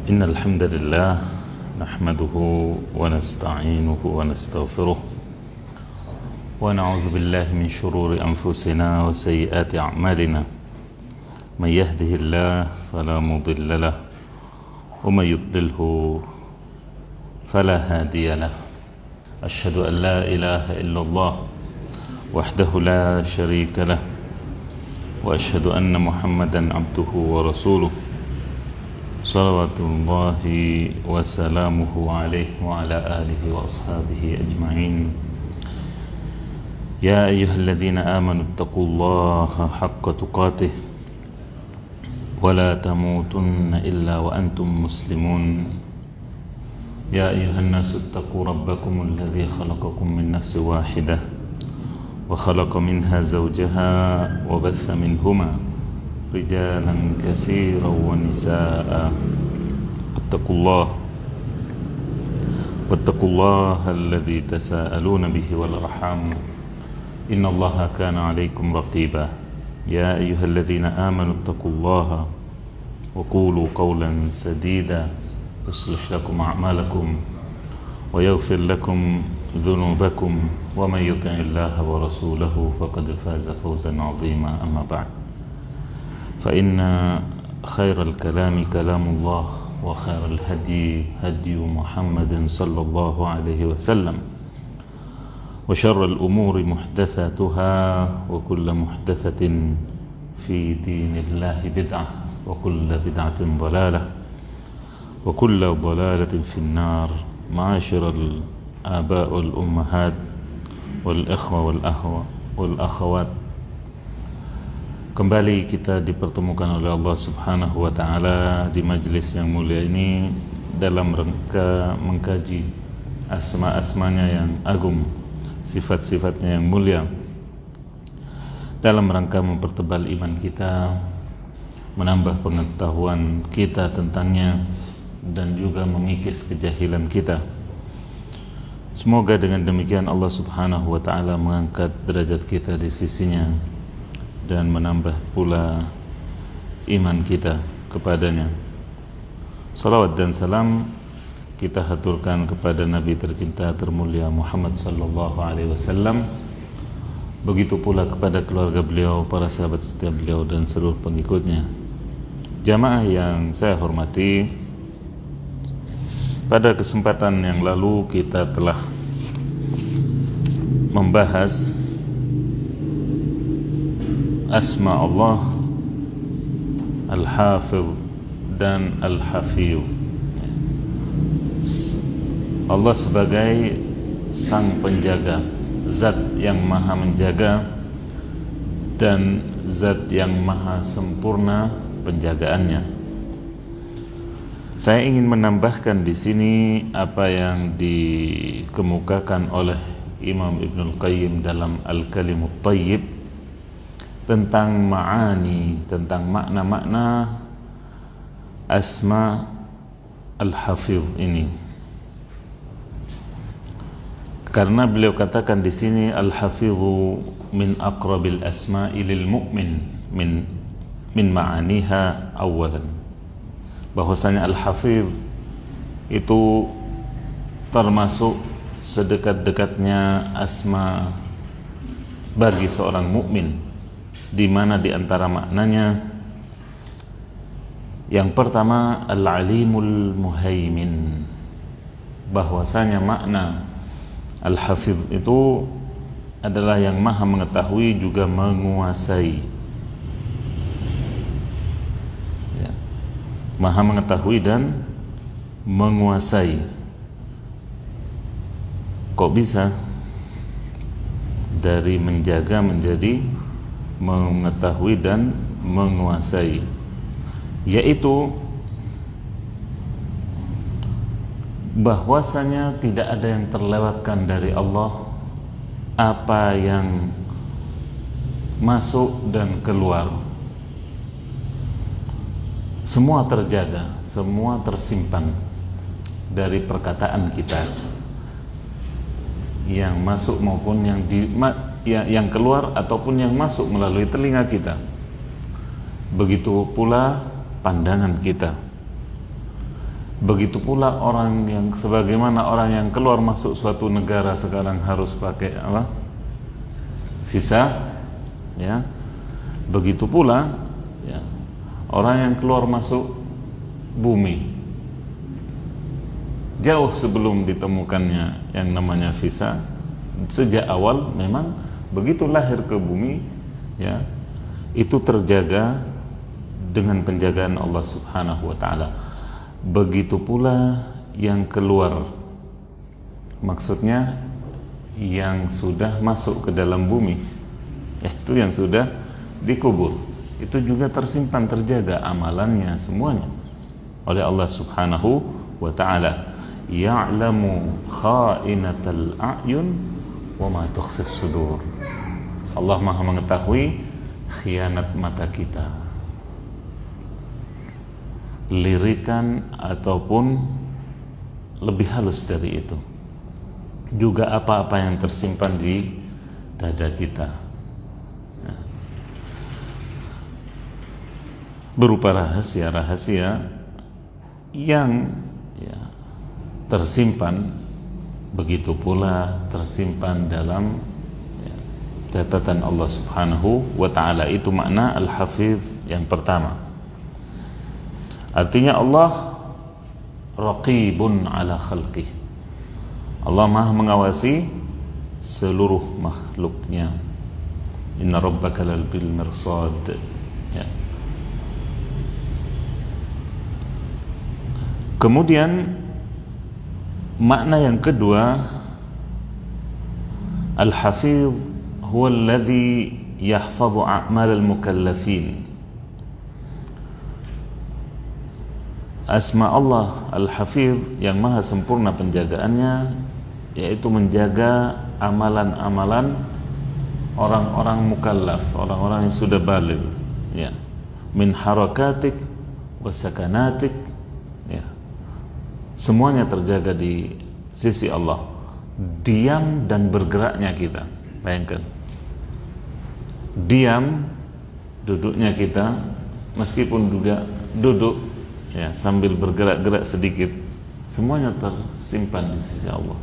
إن الحمد لله نحمده ونستعينه ونستغفره ونعوذ بالله من شرور أنفسنا وسيئات أعمالنا من يهده الله فلا مضل له ومن يضلله فلا هادي له أشهد أن لا إله إلا الله وحده لا شريك له وأشهد أن محمدا عبده ورسوله صلوات الله وسلامه عليه وعلى آله وأصحابه أجمعين يا أيها الذين آمنوا اتقوا الله حق تقاته ولا تموتن إلا وأنتم مسلمون يا أيها الناس اتقوا ربكم الذي خلقكم من نفس واحدة وخلق منها زوجها وبث منهما رجالا كثيرا ونساء واتقوا الله الذي تساءلون به والأرحام إن الله كان عليكم رقيبا يا أيها الذين آمنوا اتقوا الله وقولوا قولا سديدا يصلح لكم أعمالكم ويغفر لكم ذنوبكم ومن يطع الله ورسوله فقد فاز فوزا عظيما أما بعد فإن خير الكلام كلام الله وخير الهدي هدي محمد صلى الله عليه وسلم وشر الأمور محدثاتها وكل محدثة في دين الله بدعة وكل بدعة ضلالة وكل ضلالة في النار معاشر الآباء والأمهات والإخوة والأخوات. Kembali kita dipertemukan oleh Allah Subhanahu wa Ta'ala di majlis yang mulia ini dalam rangka mengkaji asma-asmanya yang agung, sifat-sifatnya yang mulia, dalam rangka mempertebal iman kita, menambah pengetahuan kita tentangnya, dan juga mengikis kejahilan kita. Semoga dengan demikian Allah Subhanahu wa Ta'ala mengangkat derajat kita di sisinya dan menambah pula iman kita kepadanya. Salawat dan salam kita haturkan kepada Nabi tercinta termulia Muhammad sallallahu alaihi wasallam. Begitu pula kepada keluarga beliau, para sahabat setia beliau dan seluruh pengikutnya. Jamaah yang saya hormati, pada kesempatan yang lalu kita telah membahas asma Allah Al-Hafidh dan Al-Hafidh. Allah sebagai sang penjaga, zat yang maha menjaga dan zat yang maha sempurna penjagaannya. Saya ingin menambahkan di sini apa yang dikemukakan oleh Imam Ibnul Qayyim dalam Al-Kalimut Thayyib tentang ma'ani, tentang makna-makna asma Al-Hafidh ini. Karena beliau katakan di sini Al-Hafidhu min aqrabil asma'i lil mu'min min ma'aniha awalan. Bahwasanya Al-Hafidh itu termasuk sedekat-dekatnya asma bagi seorang mukmin, di mana di antara maknanya yang pertama Al-Alimul Muhaimin, bahwasanya makna Al-Hafidh itu adalah yang maha mengetahui juga menguasai, ya, maha mengetahui dan menguasai. Kok bisa dari menjaga menjadi mengetahui dan menguasai? Yaitu bahwasanya tidak ada yang terlewatkan dari Allah, apa yang masuk dan keluar semua terjaga, semua tersimpan dari perkataan kita yang masuk maupun yang keluar ataupun yang masuk melalui telinga kita. Begitu pula pandangan kita. Begitu pula orang yang sebagaimana orang yang keluar masuk suatu negara sekarang harus pakai apa? Visa, ya. Begitu pula ya, orang yang keluar masuk bumi jauh sebelum ditemukannya yang namanya visa, sejak awal memang begitu lahir ke bumi ya, itu terjaga dengan penjagaan Allah Subhanahu wa taala. Begitu pula yang keluar, maksudnya yang sudah masuk ke dalam bumi, itu yang sudah dikubur, itu juga tersimpan, terjaga amalannya semuanya oleh Allah Subhanahu wa ta'ala. Ya'lamu kha'inatal a'yun wa ma tukhfis sudur. Allah Maha mengetahui khianat mata kita, lirikan ataupun lebih halus dari itu, juga apa-apa yang tersimpan di dada kita berupa rahasia-rahasia yang ya, tersimpan, begitu pula tersimpan dalam ya, catatan Allah Subhanahu wa ta'ala. Itu makna Al-Hafiz yang pertama. Artinya Allah raqibun ala khalqih, Allah Maha mengawasi seluruh makhluknya. Inna rabbaka bil mirsad ya. Kemudian makna yang kedua, Al-Hafiz huwa alladhi yahfazu a'mal al-mukallafin. Asma Allah Al-Hafiz yang maha sempurna penjagaannya, yaitu menjaga amalan-amalan orang-orang mukallaf, orang-orang yang sudah baligh ya, min harakatik wa sakanatik ya, semuanya terjaga di sisi Allah. Diam dan bergeraknya kita, bayangkan, diam duduknya kita, meskipun juga duduk ya sambil bergerak-gerak sedikit, semuanya tersimpan di sisi Allah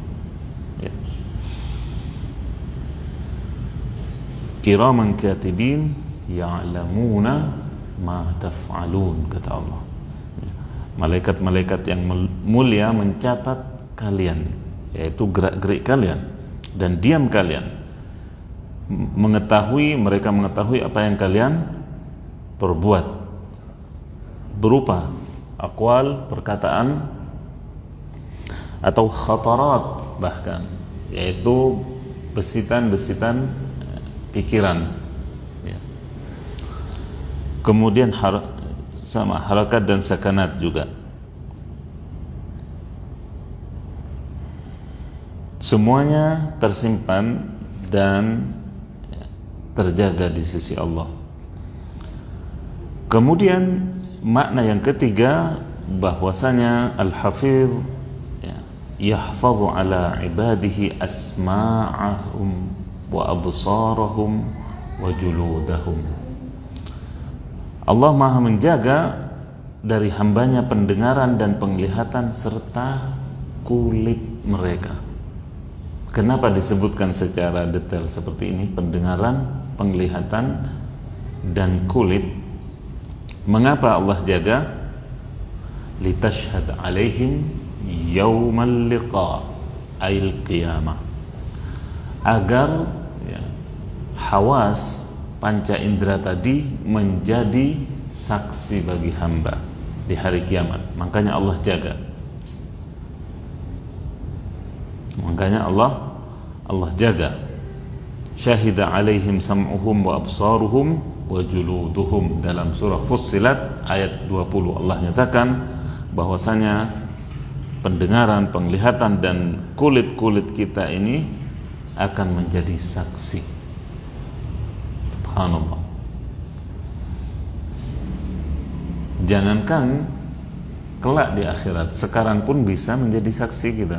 ya. Kiraman katibin ya'lamuna ma taf'alun, kata Allah. Malaikat-malaikat yang mulia mencatat kalian, yaitu gerak-gerik kalian dan diam kalian, mereka mengetahui apa yang kalian perbuat berupa aqwal, perkataan, atau khatarat, bahkan yaitu besitan-besitan pikiran ya. Kemudian sama harakat dan sakanat juga, semuanya tersimpan dan terjaga di sisi Allah. Kemudian makna yang ketiga, bahwasanya Al-Hafiz ya, yahfazu ala ibadihi asma'ahum wa absarahum wa juludahum. Allah Maha menjaga dari hambanya pendengaran dan penglihatan serta kulit mereka. Kenapa disebutkan secara detail seperti ini, pendengaran, penglihatan, dan kulit? Mengapa Allah jaga? Litashhad alaihim yaumal liqa ail qiyamah, agar ya, hawas panca indera tadi menjadi saksi bagi hamba di hari kiamat. Makanya Allah jaga. Makanya Allah jaga. Syahida alaihim sam'uhum wa absaruhum wa juluduhum. Dalam surah Fussilat ayat 20 Allah nyatakan bahwasanya pendengaran, penglihatan, dan kulit-kulit kita ini akan menjadi saksi. Subhanallah. Jangankan kelak di akhirat, sekarang pun bisa menjadi saksi kita.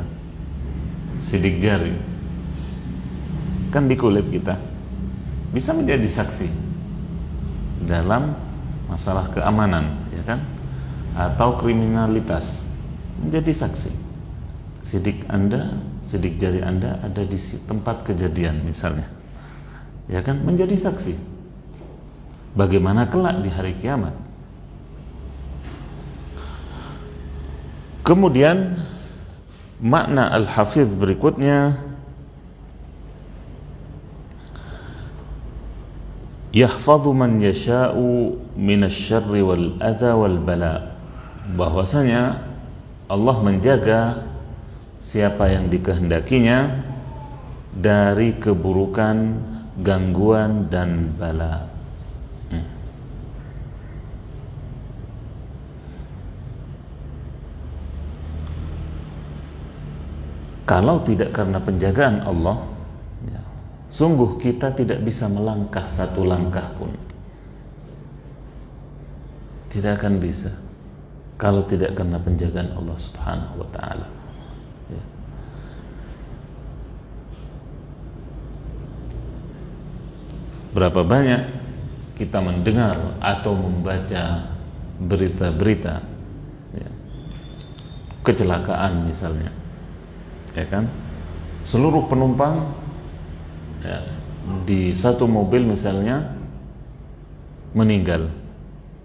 Sidik jari kan di kulit kita, bisa menjadi saksi dalam masalah keamanan, ya kan, atau kriminalitas. menjadi saksi. Sidik jari Anda ada di tempat kejadian misalnya, ya kan, menjadi saksi. Bagaimana kelak di hari kiamat. Kemudian makna al-hafiz berikutnya, yahfadhu man yasha'u minasyarri wal adha wal bala, bahwasanya Allah menjaga siapa yang dikehendakinya dari keburukan, gangguan dan bala. Kalau tidak karena penjagaan Allah, ya, sungguh kita tidak bisa melangkah satu langkah pun. Tidak akan bisa kalau tidak karena penjagaan Allah Subhanahu wa ta'ala. Ya. Berapa banyak kita mendengar atau membaca berita-berita, ya, kecelakaan misalnya, ya kan, seluruh penumpang, ya, di satu mobil misalnya meninggal,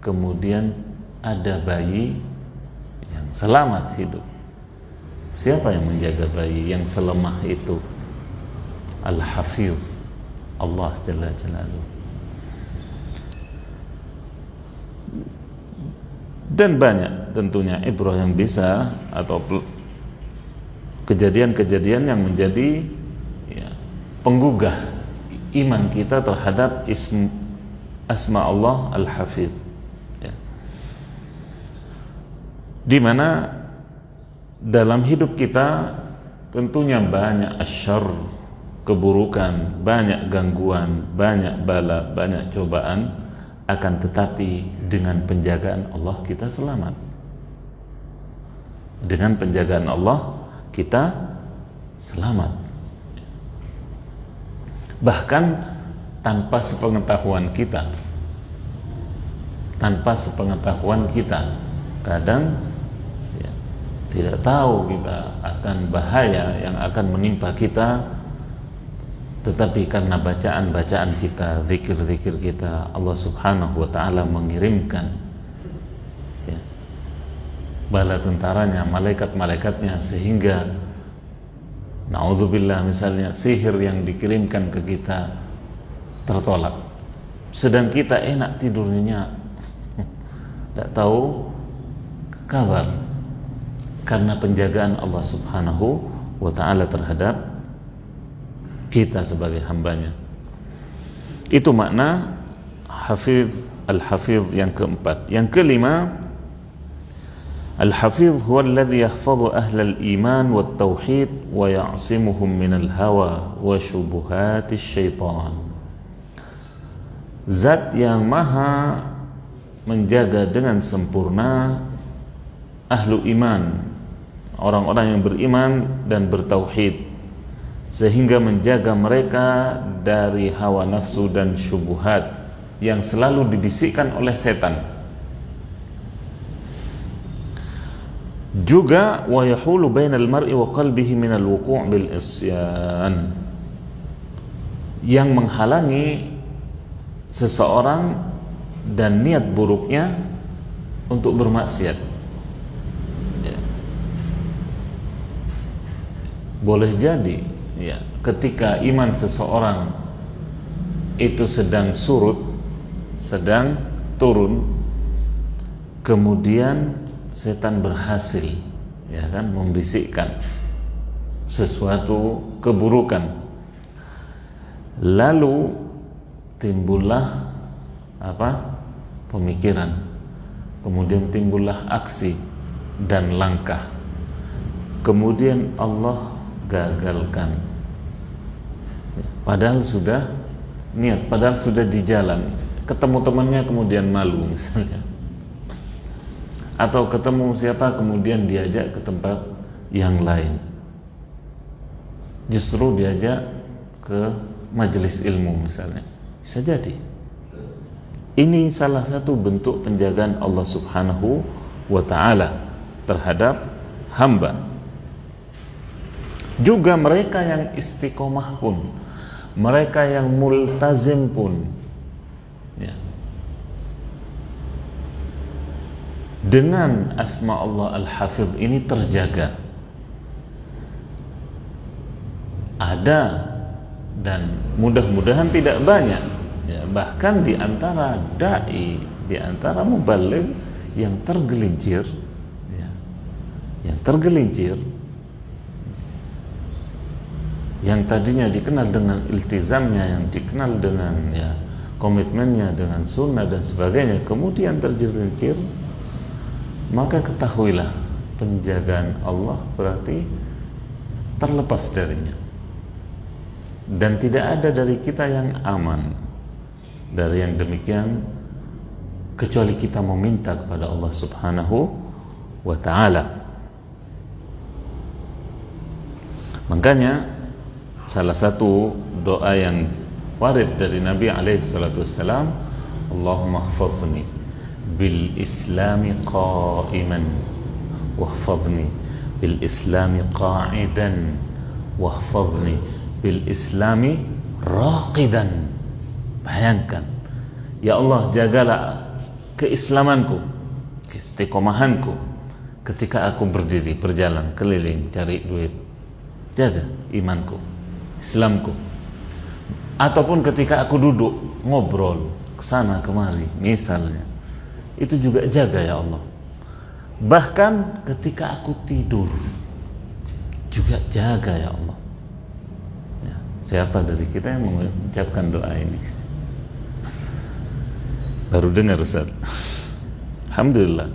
kemudian ada bayi yang selamat hidup. Siapa yang menjaga bayi yang selemah itu? Al-Hafiz, Allah Jalla Jalaluhu. Dan banyak tentunya ibrah yang bisa, atau kejadian-kejadian yang menjadi, ya, penggugah iman kita terhadap asma Allah Al-Hafiz, ya. Di mana dalam hidup kita tentunya banyak asyar, keburukan, banyak gangguan, banyak bala, banyak cobaan, akan tetapi dengan penjagaan Allah kita selamat. Dengan penjagaan Allah kita selamat. Bahkan tanpa sepengetahuan kita, kadang, ya, tidak tahu kita akan bahaya yang akan menimpa kita, tetapi karena bacaan-bacaan kita, zikir-zikir kita, Allah Subhanahu wa ta'ala mengirimkan, ya, bala tentaranya, malaikat-malaikatnya, sehingga na'udzubillah misalnya sihir yang dikirimkan ke kita tertolak, sedang kita enak tidurnya, tidak tahu kabar, karena penjagaan Allah Subhanahu wa ta'ala terhadap kita sebagai hambanya. Itu makna Hafiz, Al-Hafiz yang keempat. Yang kelima, Al-Hafiz huwa alladhi yahfadhu ahlal iman wat tauhid wa ya'simuhum minal hawa wa syubuhatis syaitan. Zat yang maha menjaga dengan sempurna ahlu iman, orang-orang yang beriman dan bertauhid, sehingga menjaga mereka dari hawa nafsu dan syubhat yang selalu dibisikkan oleh setan. Juga wa yahulu bainal mar'i wa qalbihi minal wuqu' bil isyan, yang menghalangi seseorang dan niat buruknya untuk bermaksiat. Ya. Boleh jadi, ya, ketika iman seseorang itu sedang surut, sedang turun, kemudian setan berhasil, ya kan, membisikkan sesuatu keburukan, lalu timbullah pemikiran, kemudian timbullah aksi dan langkah, kemudian Allah gagalkan. Padahal sudah niat, padahal sudah di jalan, ketemu temannya kemudian malu misalnya, atau ketemu siapa kemudian diajak ke tempat yang lain, justru diajak ke majelis ilmu misalnya. Bisa jadi ini salah satu bentuk penjagaan Allah Subhanahu wa ta'ala terhadap hamba. Juga mereka yang istiqomah pun, mereka yang multazim pun, ya, dengan asma Allah Al-Hafidh ini terjaga. Ada, dan mudah-mudahan tidak banyak, ya, bahkan di antara dai, di antara mubaligh yang tergelincir, ya, yang tergelincir, yang tadinya dikenal dengan iltizamnya, yang dikenal dengan, ya, komitmennya dengan sunnah dan sebagainya, kemudian tergelincir, maka ketahuilah penjagaan Allah berarti terlepas darinya. Dan tidak ada dari kita yang aman dari yang demikian kecuali kita meminta kepada Allah Subhanahu wa ta'ala. Makanya salah satu doa yang warid dari Nabi alaihi salatu wassalam, Allahumma hfazni bil islami qa'iman wahfazni bil islami qa'idan wahfazni bil islami raqidan. Bayangkan, ya Allah, jagalah keislamanku, keistiqomahanku ketika aku berdiri, berjalan, keliling, cari duit. Jaga imanku, Islamku. Ataupun ketika aku duduk, ngobrol, kesana kemari, misalnya. Itu juga jaga, ya Allah. Bahkan ketika aku tidur, juga jaga, ya Allah. Ya, siapa dari kita yang mengucapkan doa ini? Baru dengar, Ustaz. Alhamdulillah.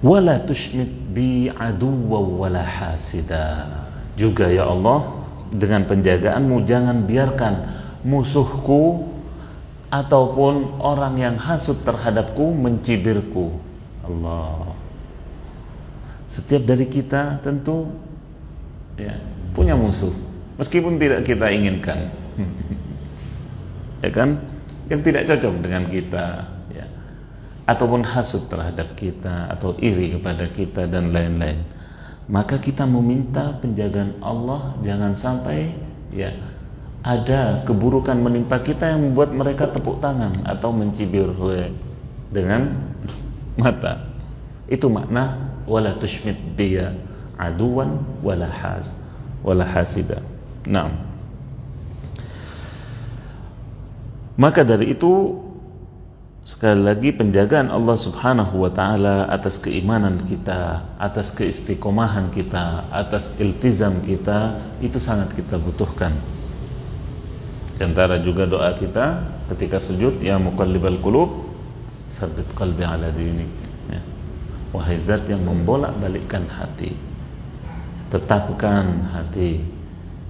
Wala tushmit bi aduwa wala hasida. Juga, ya Allah, dengan penjagaanmu jangan biarkan musuhku ataupun orang yang hasud terhadapku mencibirku. Allah. Setiap dari kita tentu, ya, punya musuh, meskipun tidak kita inginkan. Ya kan? Yang tidak cocok dengan kita, ya, ataupun hasud terhadap kita, atau iri kepada kita dan lain-lain. Maka kita meminta penjagaan Allah, jangan sampai, ya, ada keburukan menimpa kita yang membuat mereka tepuk tangan atau mencibir dengan mata. Itu makna wala tushmit biya aduwan wala hasida. Naam. Maka dari itu, sekali lagi, penjagaan Allah Subhanahu wa ta'ala atas keimanan kita, atas keistiqomahan kita, atas iltizam kita, itu sangat kita butuhkan. Di antara juga doa kita ketika sujud, ya muqallibal qulub, tsabbit qalbi ala dinik. Ya. Wahai zat yang membolak-balikkan hati, tetapkan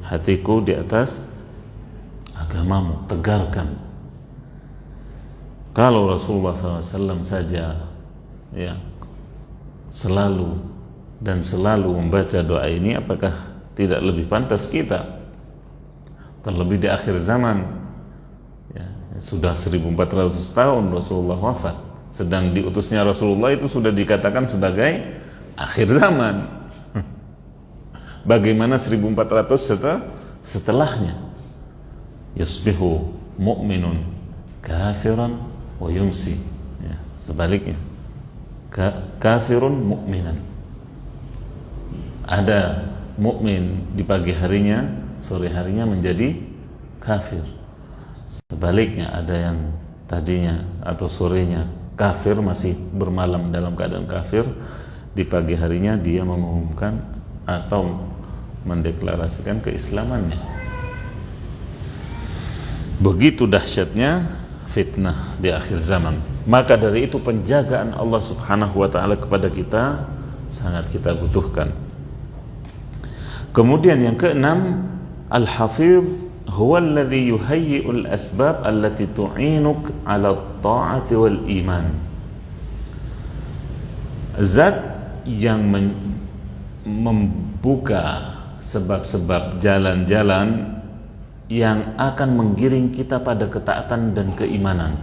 hatiku di atas agamamu, tegarkan. Kalau Rasulullah SAW saja, ya, selalu membaca doa ini, apakah tidak lebih pantas kita? Terlebih di akhir zaman, ya, sudah 1400 tahun Rasulullah wafat, sedang diutusnya Rasulullah itu sudah dikatakan sebagai akhir zaman. Bagaimana 1400 setelahnya? Yusbihu mu'minun kafiran wa yumsi, ya, sebaliknya, kafirun mu'minan. Ada mukmin di pagi harinya, sore harinya menjadi kafir. Sebaliknya, ada yang tadinya atau sorenya kafir, masih bermalam dalam keadaan kafir, di pagi harinya dia mengumumkan atau mendeklarasikan keislamannya. Begitu dahsyatnya fitnah di akhir zaman. Maka dari itu penjagaan Allah Subhanahu wa ta'ala kepada kita sangat kita butuhkan. Kemudian yang keenam, Al-Hafidh huwa alladhi yuhayyi'ul asbab allati tu'inuk 'ala at-ta'ati wal iman. Zat yang membuka sebab-sebab, jalan-jalan yang akan menggiring kita pada ketaatan dan keimanan.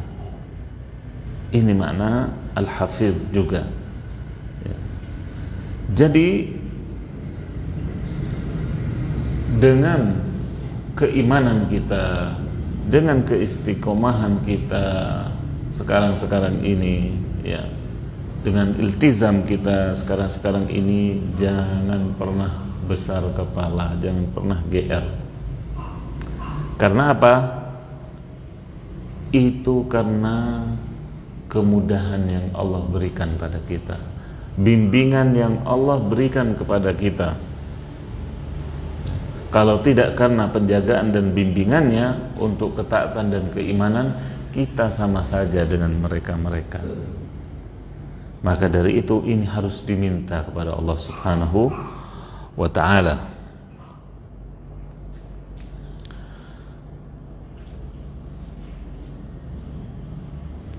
Ini makna Al-Hafidh juga, ya. Jadi dengan keimanan kita, dengan keistiqomahan kita sekarang ini, ya, dengan iltizam kita sekarang ini, jangan pernah besar kepala, jangan pernah GR. Karena apa? Itu karena kemudahan yang Allah berikan pada kita, bimbingan yang Allah berikan kepada kita. Kalau tidak karena penjagaan dan bimbingannya untuk ketaatan dan keimanan, kita sama saja dengan mereka-mereka. Maka dari itu ini harus diminta kepada Allah Subhanahu wa ta'ala.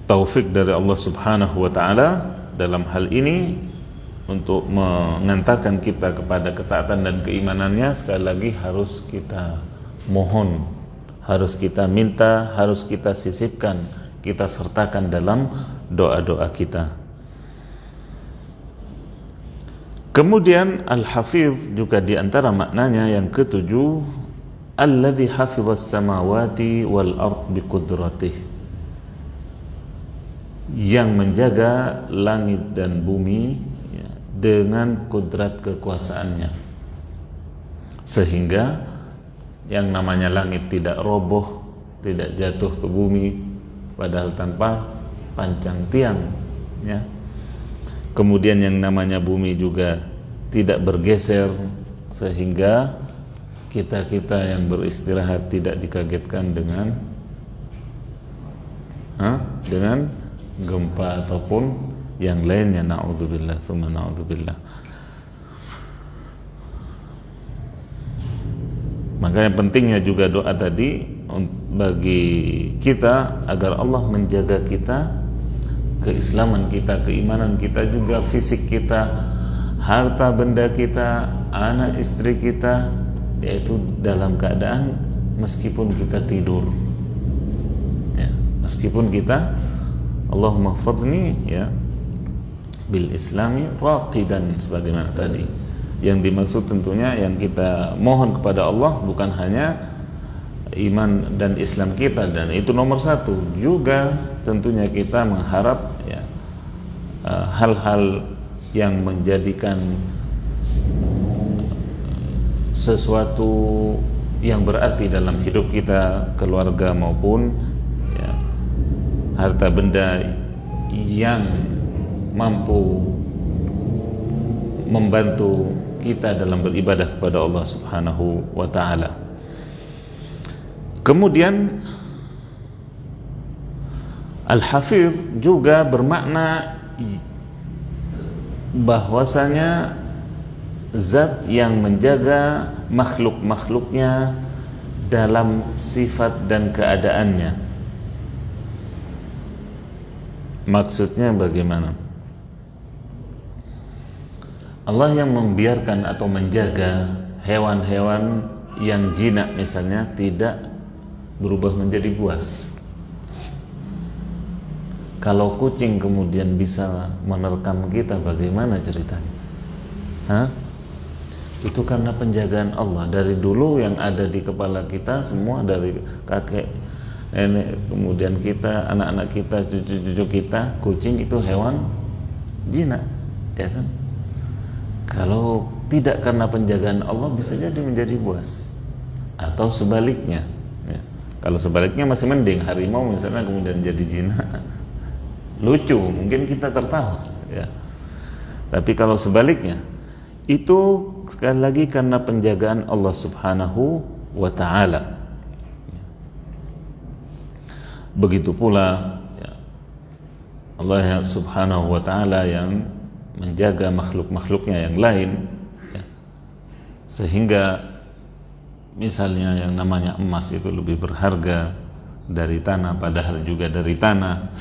Taufik dari Allah Subhanahu wa ta'ala dalam hal ini untuk mengantarkan kita kepada ketaatan dan keimanannya, sekali lagi harus kita mohon, harus kita minta, harus kita sisipkan, kita sertakan dalam doa-doa kita. Kemudian Al-Hafiz juga diantara maknanya yang ketujuh, alladzi hafizas samawati wal ard biqudratih, yang menjaga langit dan bumi dengan kudrat kekuasaannya, sehingga yang namanya langit tidak roboh, tidak jatuh ke bumi padahal tanpa pancang tiang, ya. Kemudian yang namanya bumi juga tidak bergeser, sehingga kita yang beristirahat tidak dikagetkan dengan gempa ataupun yang lainnya. Na'udzubillah, tsumma na'udzubillah. Makanya pentingnya juga doa tadi bagi kita agar Allah menjaga kita, keislaman kita, keimanan kita, juga fisik kita, harta benda kita, anak istri kita, yaitu dalam keadaan meskipun kita tidur, ya, meskipun kita, Allahumma fadni, ya, bil islami raqidan, sebagaimana tadi. Yang dimaksud tentunya yang kita mohon kepada Allah bukan hanya iman dan Islam kita, dan itu nomor satu, juga tentunya kita mengharap, ya, hal-hal yang menjadikan sesuatu yang berarti dalam hidup kita, keluarga maupun, ya, harta benda yang mampu membantu kita dalam beribadah kepada Allah Subhanahu wa ta'ala. Kemudian Al-Hafiz juga bermakna bahwasanya zat yang menjaga makhluk-makhluknya dalam sifat dan keadaannya. Maksudnya bagaimana? Allah yang membiarkan atau menjaga hewan-hewan yang jinak misalnya tidak berubah menjadi buas. Kalau kucing kemudian bisa menerkam kita, bagaimana ceritanya? Itu karena penjagaan Allah. Dari dulu yang ada di kepala kita semua, dari kakek, nenek, kemudian kita, anak-anak kita, cucu-cucu kita, kucing itu hewan jinak, ya kan? Kalau tidak karena penjagaan Allah, bisa jadi menjadi buas, atau sebaliknya, ya. Kalau sebaliknya masih mending, harimau misalnya kemudian jadi jinak, lucu, mungkin kita tertawa, ya. Tapi kalau sebaliknya, itu sekali lagi karena penjagaan Allah Subhanahu wa ta'ala. Begitu pula, ya, Allah Subhanahu wa ta'ala yang menjaga makhluk-makhluknya yang lain, ya, sehingga misalnya yang namanya emas itu lebih berharga dari tanah, padahal juga dari tanah.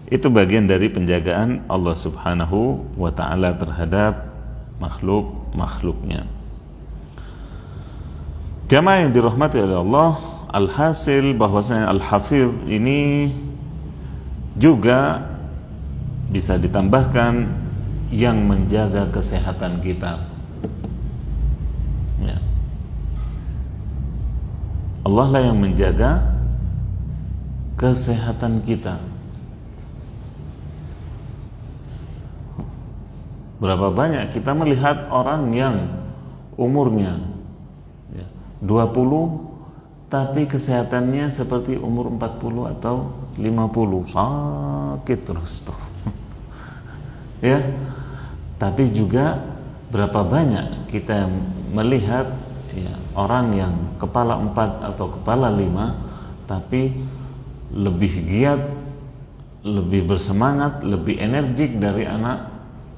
Itu bagian dari penjagaan Allah Subhanahu wa ta'ala terhadap makhluk-makhluknya. Jamaah yang dirahmati oleh Allah, alhasil bahwasanya Al-Hafiz ini juga bisa ditambahkan yang menjaga kesehatan kita. Ya. Allah lah yang menjaga kesehatan kita. Berapa banyak kita melihat orang yang umurnya 20 tapi kesehatannya seperti umur 40 atau 50, sakit terus tuh. Ya. Tapi juga berapa banyak kita melihat orang yang kepala 4 atau kepala 5 tapi lebih giat, lebih bersemangat, lebih energik dari anak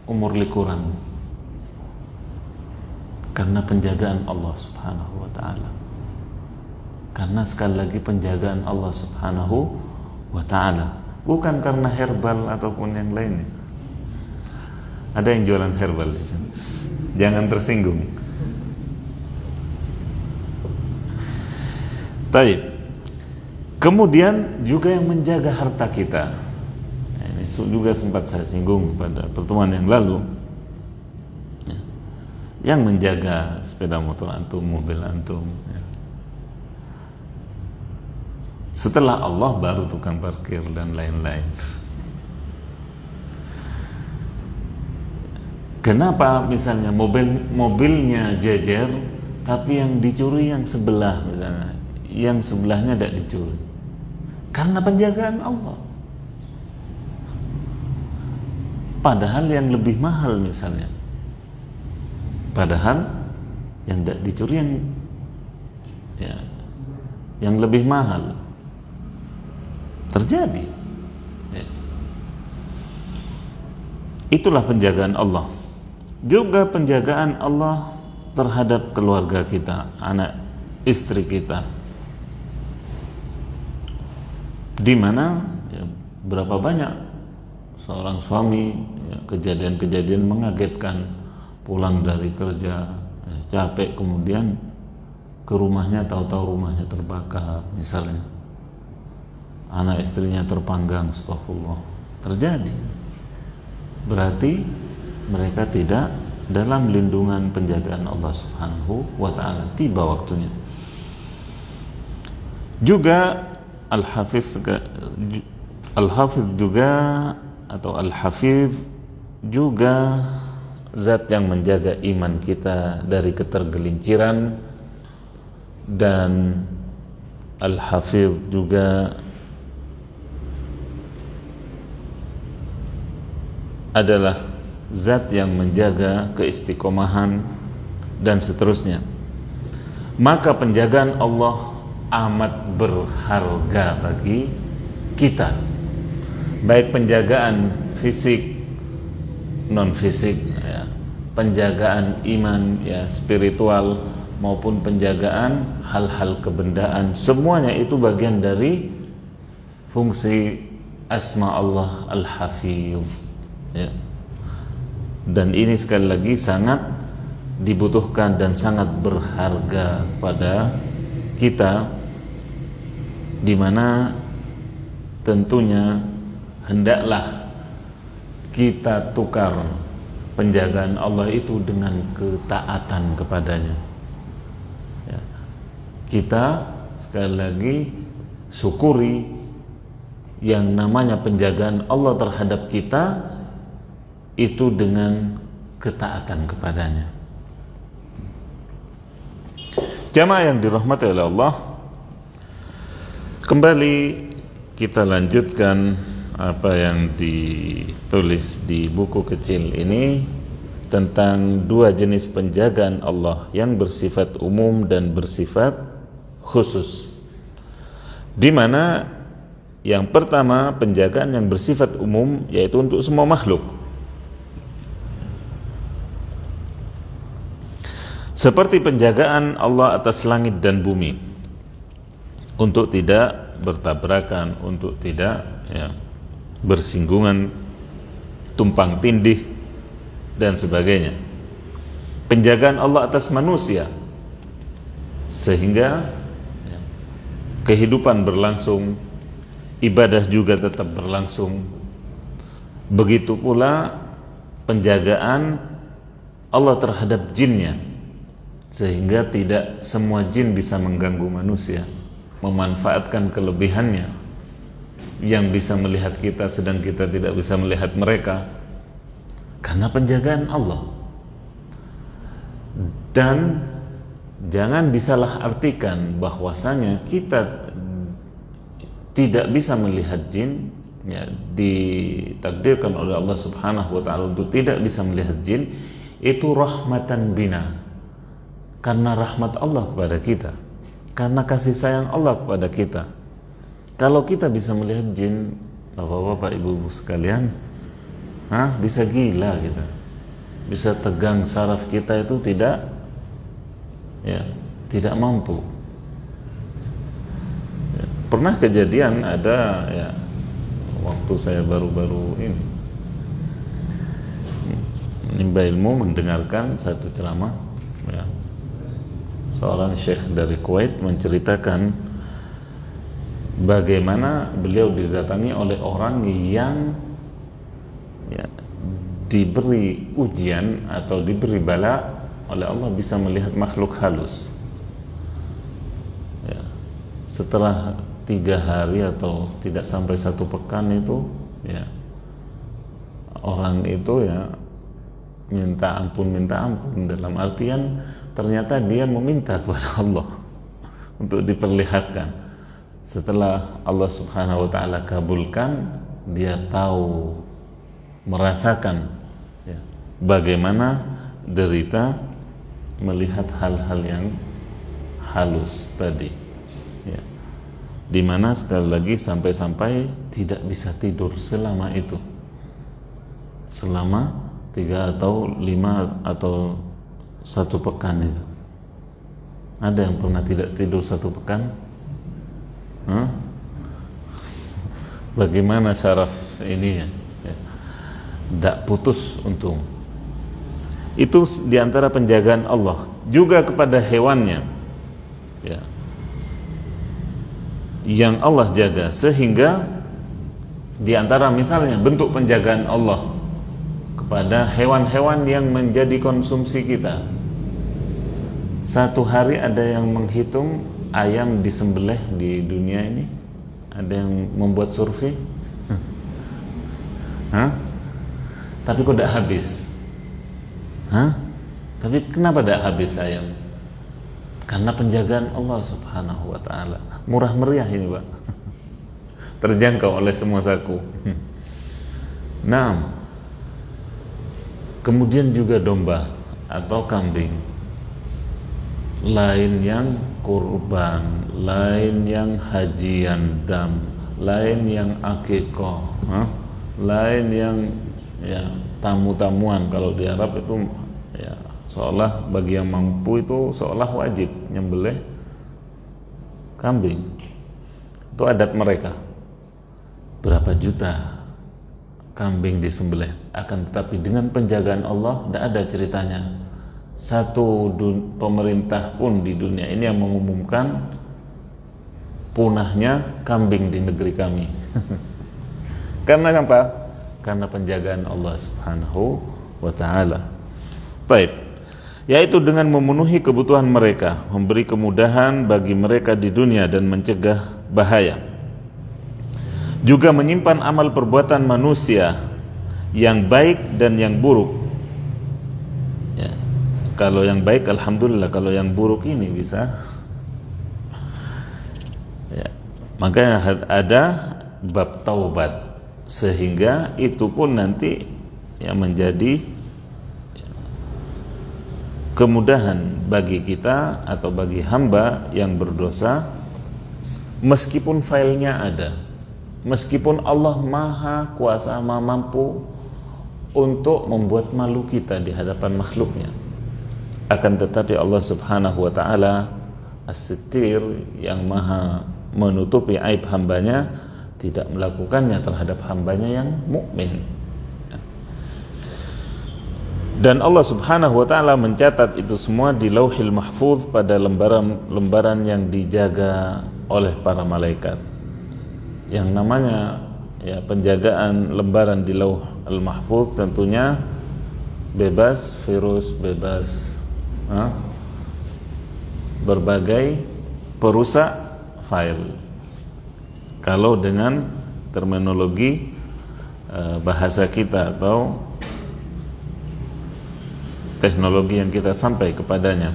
umur likuran, karena penjagaan Allah Subhanahu wa ta'ala. Karena sekali lagi penjagaan Allah Subhanahu wa ta'ala, bukan karena herbal ataupun yang lainnya. Ada yang jualan herbal di sini, jangan tersinggung. Baik. Kemudian juga yang menjaga harta kita. Ini juga sempat saya singgung pada pertemuan yang lalu. Yang menjaga sepeda motor antum, mobil antum. Setelah Allah baru tukang parkir dan lain-lain. Kenapa misalnya mobilnya jejer tapi yang dicuri yang sebelah misalnya, yang sebelahnya tidak dicuri? Karena penjagaan Allah. Padahal yang lebih mahal misalnya, padahal yang tidak dicuri yang lebih mahal terjadi. Itulah penjagaan Allah. Juga penjagaan Allah terhadap keluarga kita, anak istri kita, di mana berapa banyak seorang suami kejadian-kejadian mengagetkan, pulang dari kerja capek, kemudian ke rumahnya, tahu-tahu rumahnya terbakar misalnya, anak istrinya terpanggang, astagfirullah, terjadi. Berarti mereka tidak dalam lindungan penjagaan Allah Subhanahu wa ta'ala. Tiba waktunya. Juga Al-Hafiz juga, atau Al-Hafiz juga zat yang menjaga iman kita dari ketergelinciran, dan Al-Hafiz juga adalah zat yang menjaga keistiqomahan dan seterusnya. Maka penjagaan Allah amat berharga bagi kita, baik penjagaan fisik, non fisik, penjagaan iman, spiritual, maupun penjagaan hal-hal kebendaan. Semuanya itu bagian dari fungsi asma Allah Al-Hafiz. Dan ini sekali lagi sangat dibutuhkan dan sangat berharga pada kita, di mana tentunya hendaklah kita tukar penjagaan Allah itu dengan ketaatan kepadanya. Kita sekali lagi syukuri yang namanya penjagaan Allah terhadap kita itu dengan ketaatan kepadanya. Jamaah yang dirahmati oleh Allah, kembali kita lanjutkan apa yang ditulis di buku kecil ini tentang dua jenis penjagaan Allah yang bersifat umum dan bersifat khusus. Di mana yang pertama penjagaan yang bersifat umum, yaitu untuk semua makhluk. Seperti penjagaan Allah atas langit dan bumi, untuk tidak bertabrakan, untuk tidak bersinggungan, tumpang tindih dan sebagainya. Penjagaan Allah atas manusia, sehingga kehidupan berlangsung, ibadah juga tetap berlangsung. Begitu pula penjagaan Allah terhadap jinnya, sehingga tidak semua jin bisa mengganggu manusia, memanfaatkan kelebihannya yang bisa melihat kita sedang kita tidak bisa melihat mereka, karena penjagaan Allah. Dan jangan disalahartikan bahwasanya kita tidak bisa melihat jin, ya, ditakdirkan oleh Allah Subhanahu wa taala untuk tidak bisa melihat jin, itu rahmatan bina, karena rahmat Allah kepada kita, karena kasih sayang Allah kepada kita. Kalau kita bisa melihat jin, Bapak-bapak, Ibu-ibu sekalian, bisa gila kita, bisa tegang saraf kita itu tidak mampu. Pernah kejadian ada, ya, waktu saya baru-baru ini menimba ilmu, mendengarkan satu ceramah, ya, seorang syekh dari Kuwait menceritakan bagaimana beliau didatangi oleh orang yang, ya, diberi ujian atau diberi bala oleh Allah bisa melihat makhluk halus. Ya, setelah 3 hari atau tidak sampai 1 pekan itu, ya, orang itu, ya, minta ampun dalam artian ternyata dia meminta kepada Allah untuk diperlihatkan. Setelah Allah Subhanahu wa taala kabulkan, dia tahu, merasakan, ya, bagaimana derita melihat hal-hal yang halus tadi, ya, dimana sekali lagi sampai-sampai tidak bisa tidur selama itu, selama 3 atau 5 atau 1 pekan itu. Ada yang pernah tidak tidur 1 pekan? Bagaimana saraf ini, ya, tidak putus untung. Itu diantara penjagaan Allah juga kepada hewannya, ya, yang Allah jaga, sehingga diantara misalnya bentuk penjagaan Allah kepada hewan-hewan yang menjadi konsumsi kita. Satu hari ada yang menghitung ayam disembelih di dunia ini, ada yang membuat survei, tapi kok tidak habis? Tapi kenapa tidak habis ayam? Karena penjagaan Allah Subhanahu wa taala. Murah meriah ini, Pak. Terjangkau oleh semua saku. Nah, kemudian juga domba atau kambing, lain yang kurban, lain yang hajian dam, lain yang akikoh, lain yang, ya, tamu-tamuan. Kalau di Arab itu, ya, seolah bagi yang mampu itu seolah wajib nyembelih kambing. Itu adat mereka. Berapa juta kambing disembelih, akan tetapi dengan penjagaan Allah tidak ada ceritanya satu pemerintah pun di dunia ini yang mengumumkan punahnya kambing di negeri kami. Karena apa? Karena penjagaan Allah Subhanahu wa taala. Baik. Yaitu dengan memenuhi kebutuhan mereka, memberi kemudahan bagi mereka di dunia dan mencegah bahaya. Juga menyimpan amal perbuatan manusia yang baik dan yang buruk. Ya. Kalau yang baik alhamdulillah, kalau yang buruk ini bisa, ya, makanya ada bab taubat, sehingga itu pun nanti, ya, menjadi kemudahan bagi kita atau bagi hamba yang berdosa, meskipun filenya ada, meskipun Allah maha kuasa, maha mampu untuk membuat malu kita di hadapan makhluknya, akan tetapi Allah Subhanahu wa ta'ala as-sittir, yang maha menutupi aib hambanya, tidak melakukannya terhadap hambanya yang mukmin. Dan Allah Subhanahu wa ta'ala mencatat itu semua di Lauhil Mahfuz pada lembaran yang dijaga oleh para malaikat. Yang namanya, ya, penjagaan lembaran di Lauhil Mahfuz tentunya bebas virus, bebas berbagai perusak file. Kalau dengan terminologi bahasa kita atau teknologi yang kita sampai kepadanya,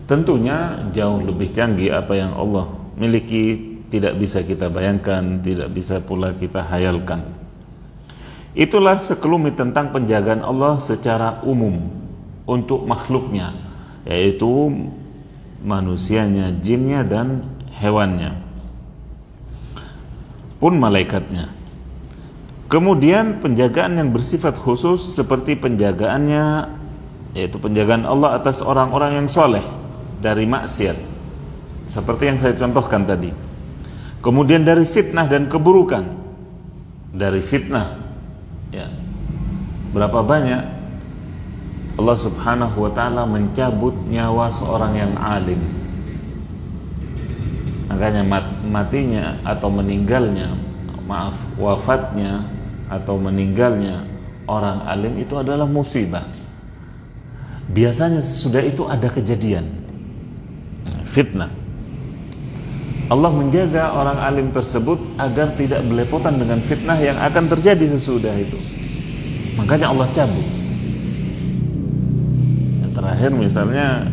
tentunya jauh lebih canggih. Apa yang Allah miliki tidak bisa kita bayangkan, tidak bisa pula kita hayalkan. Itulah sekelumit tentang penjagaan Allah secara umum untuk makhluknya, yaitu manusianya, jinnya, dan hewannya, pun malaikatnya. Kemudian penjagaan yang bersifat khusus seperti penjagaannya, yaitu penjagaan Allah atas orang-orang yang soleh dari maksiat, seperti yang saya contohkan tadi. Kemudian dari fitnah dan keburukan. Dari fitnah, ya, berapa banyak Allah subhanahu wa ta'ala mencabut nyawa seorang yang alim. Makanya matinya atau meninggalnya, wafatnya atau meninggalnya orang alim itu adalah musibah. Biasanya sesudah itu ada kejadian fitnah. Allah menjaga orang alim tersebut agar tidak belepotan dengan fitnah yang akan terjadi sesudah itu. Makanya Allah cabut. Yang terakhir misalnya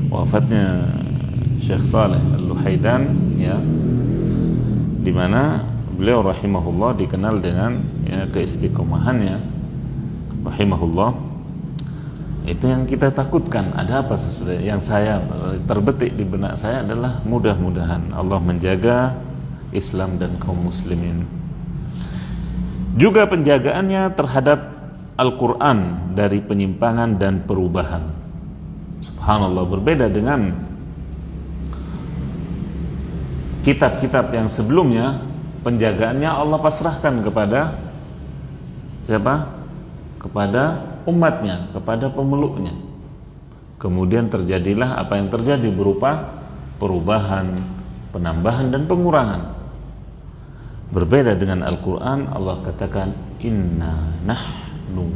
wafatnya Syekh Saleh Al-Luhaidan, ya, di mana beliau rahimahullah dikenal dengan, ya, keistiqomahannya rahimahullah. Itu yang kita takutkan. Ada apa sesudah? Yang saya terbetik di benak saya adalah mudah-mudahan Allah menjaga Islam dan kaum muslimin. Juga penjagaannya terhadap Al-Quran dari penyimpangan dan perubahan. Subhanallah, berbeda dengan kitab-kitab yang sebelumnya. Penjagaannya Allah pasrahkan kepada siapa? Kepada umatnya, kepada pemeluknya. Kemudian terjadilah apa yang terjadi berupa perubahan, penambahan, dan pengurangan. Berbeda dengan Al-Quran, Allah katakan inna nahnu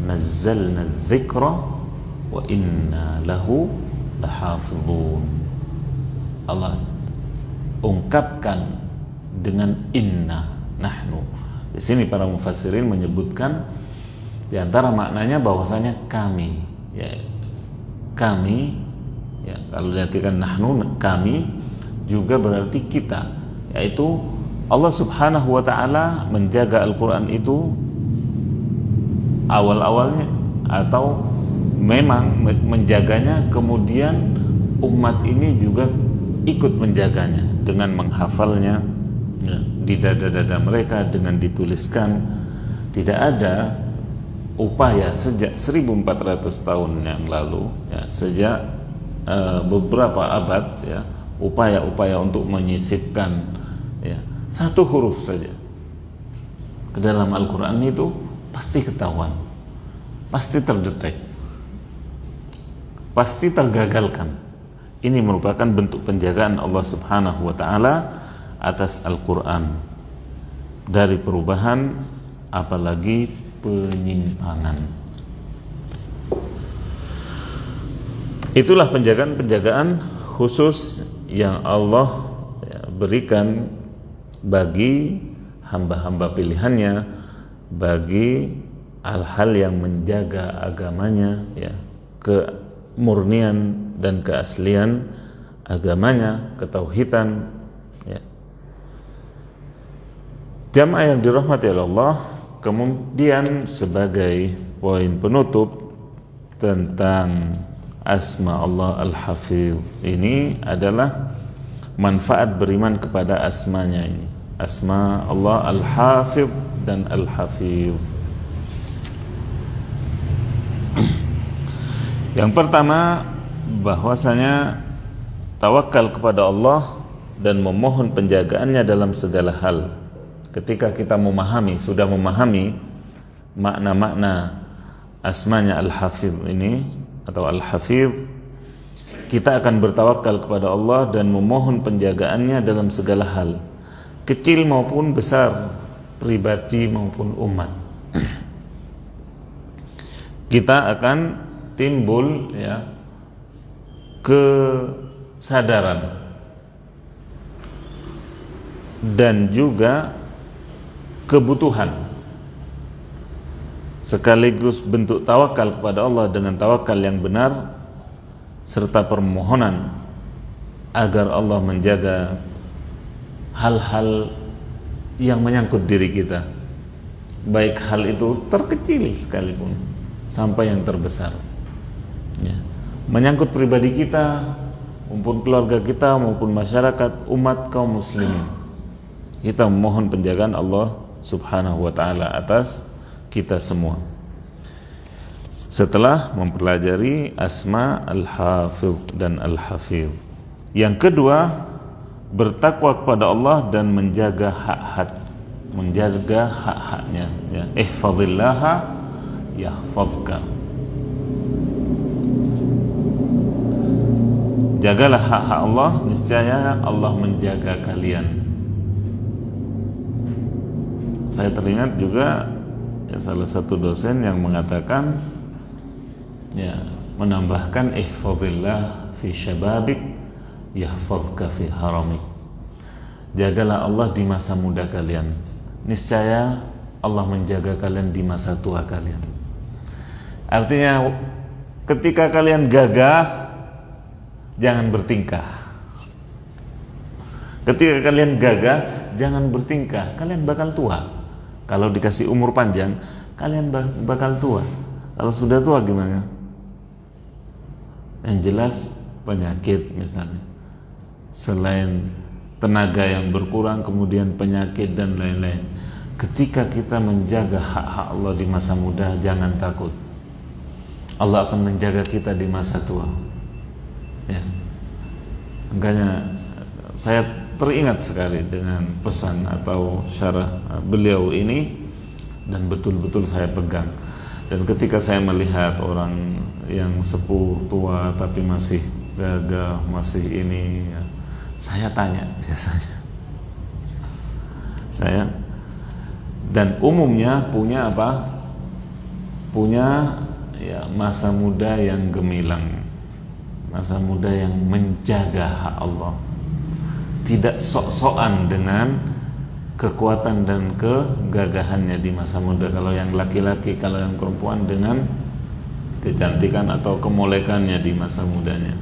nazzalna dzikra wa inna lahu lahafidhun. Allah ungkapkan dengan inna nahnu. Di sini para mufassirin menyebutkan di antara maknanya bahwasanya kami, ya, kami, ya, kalau diartikan nahnu, kami, juga berarti kita, yaitu Allah subhanahu wa ta'ala menjaga Al-Quran itu awal-awalnya, atau memang menjaganya, kemudian umat ini juga ikut menjaganya dengan menghafalnya, ya, di dada-dada mereka, dengan dituliskan. Tidak ada upaya sejak 1400 tahun yang lalu, ya, sejak beberapa abad, ya, upaya-upaya untuk menyisipkan, ya, satu huruf saja ke dalam Al-Quran itu pasti ketahuan, pasti terdetek, pasti tergagalkan. Ini merupakan bentuk penjagaan Allah subhanahu wa ta'ala atas Al-Quran dari perubahan, apalagi penyimpangan. Itulah penjagaan-penjagaan khusus yang Allah, ya, berikan bagi hamba-hamba pilihannya, bagi hal-hal yang menjaga agamanya, ya, kemurnian dan keaslian agamanya, ketauhidan, ya. Jamaah yang dirahmati oleh Allah, kemudian sebagai poin penutup tentang asma Allah Al-Hafiz ini adalah manfaat beriman kepada asmanya ini. Asma Allah Al-Hafiz dan Al-Hafiz. Yang pertama, bahwasanya tawakal kepada Allah dan memohon penjagaannya dalam segala hal. Ketika kita sudah memahami makna-makna asmanya Al-Hafiz ini atau Al-Hafiz, kita akan bertawakal kepada Allah dan memohon penjagaannya dalam segala hal, kecil maupun besar, pribadi maupun umat. kita akan timbul ya kesadaran dan juga kebutuhan, sekaligus bentuk tawakal kepada Allah dengan tawakal yang benar serta permohonan agar Allah menjaga hal-hal yang menyangkut diri kita, baik hal itu terkecil sekalipun sampai yang terbesar ya. Menyangkut pribadi kita maupun keluarga kita maupun masyarakat umat kaum muslimin, kita memohon penjagaan Allah subhanahu wa ta'ala atas kita semua. Setelah mempelajari asma al-hafiz dan al-hafiz, yang kedua, bertakwa kepada Allah dan menjaga hak-haknya ya. Ihfazillaha yahfazka. Jagalah hak-hak Allah, niscaya Allah menjaga kalian. Saya teringat juga ya, salah satu dosen yang mengatakan ya, menambahkan ihfazillah fi syababik yahfazka fi haramik. Jagalah Allah di masa muda kalian, niscaya Allah menjaga kalian di masa tua kalian. Artinya ketika kalian gagah, jangan bertingkah. Ketika kalian gagah, jangan bertingkah. Kalian bakal tua. Kalau dikasih umur panjang, kalian bakal tua. Kalau sudah tua gimana? Yang jelas penyakit misalnya. Selain tenaga yang berkurang, kemudian penyakit dan lain-lain. Ketika kita menjaga hak-hak Allah di masa muda, jangan takut. Allah akan menjaga kita di masa tua. Ya. Makanya saya teringat sekali dengan pesan atau syarah beliau ini dan betul-betul saya pegang. Dan ketika saya melihat orang yang sepuh tua tapi masih gagah, masih ini ya, saya tanya biasanya. Saya dan umumnya punya apa? Punya ya masa muda yang gemilang. Masa muda yang menjaga hak Allah, tidak sok-sokan dengan kekuatan dan kegagahannya di masa muda. Kalau yang laki-laki, kalau yang perempuan dengan kecantikan atau kemolekannya di masa mudanya.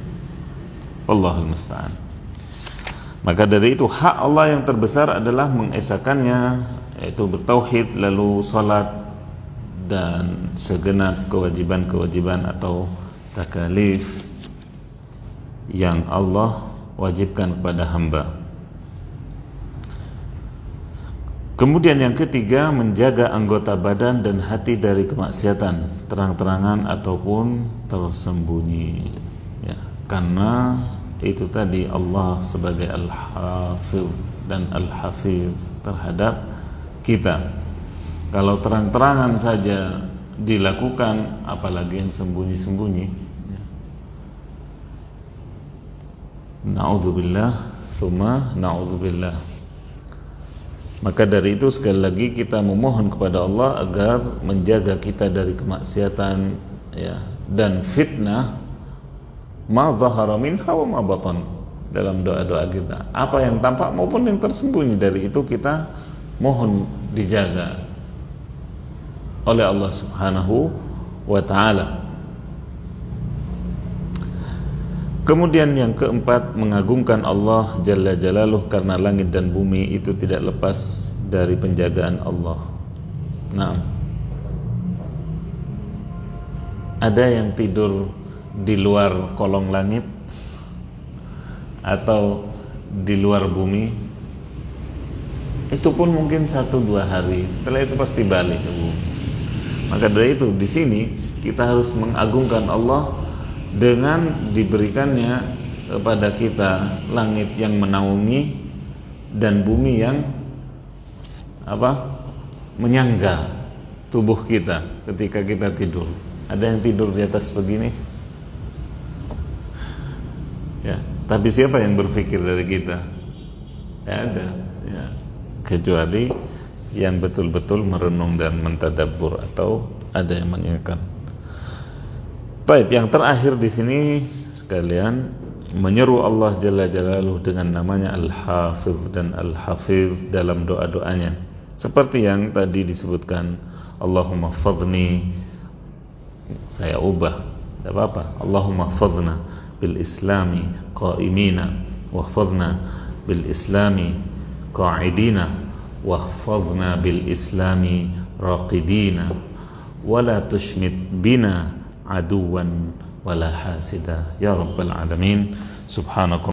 Allahul musta'an. Maka dari itu hak Allah yang terbesar adalah mengesakannya, yaitu bertauhid, lalu salat dan segenap kewajiban-kewajiban atau takalif yang Allah wajibkan kepada hamba. Kemudian yang ketiga, menjaga anggota badan dan hati dari kemaksiatan, terang-terangan ataupun tersembunyi ya, karena itu tadi Allah sebagai Al-Hafiz dan Al-Hafiz terhadap kita. Kalau terang-terangan saja dilakukan, apalagi yang sembunyi-sembunyi. Na'udzubillah, thumma na'udzubillah. Maka dari itu sekali lagi kita memohon kepada Allah agar menjaga kita dari kemaksiatan ya, dan fitnah ma zahara minha wa ma batan. Dalam doa-doa kita, apa yang tampak maupun yang tersembunyi, dari itu kita mohon dijaga oleh Allah Subhanahu wa ta'ala. Kemudian yang keempat, mengagungkan Allah Jalla Jalaluh, karena langit dan bumi itu tidak lepas dari penjagaan Allah. Nah, ada yang tidur di luar kolong langit atau di luar bumi, itu pun mungkin 1-2 hari, setelah itu pasti balik ke bumi. Maka dari itu di sini kita harus mengagungkan Allah dengan diberikannya kepada kita langit yang menaungi dan bumi yang menyangga tubuh kita ketika kita tidur. Ada yang tidur di atas begini ya, tapi siapa yang berpikir dari kita? Tidak ada ya, kecuali yang betul-betul merenung dan mentadabbur, atau ada yang mengingatkan. Baik, yang terakhir di sini sekalian, menyeru Allah Jalla Jalaluhu dengan namanya Al-Hafiz dan Al-Hafiz dalam doa-doanya. Seperti yang tadi disebutkan, Allahumma fadni, saya ubah, tidak apa-apa. Allahumma fadna bil islami qa'imina, wahfadna bil islami qa'idina, wahfadna bil islami raqidina, wala tushmit bina aduwan wala hasida ya rabbal alamin. Subhanakum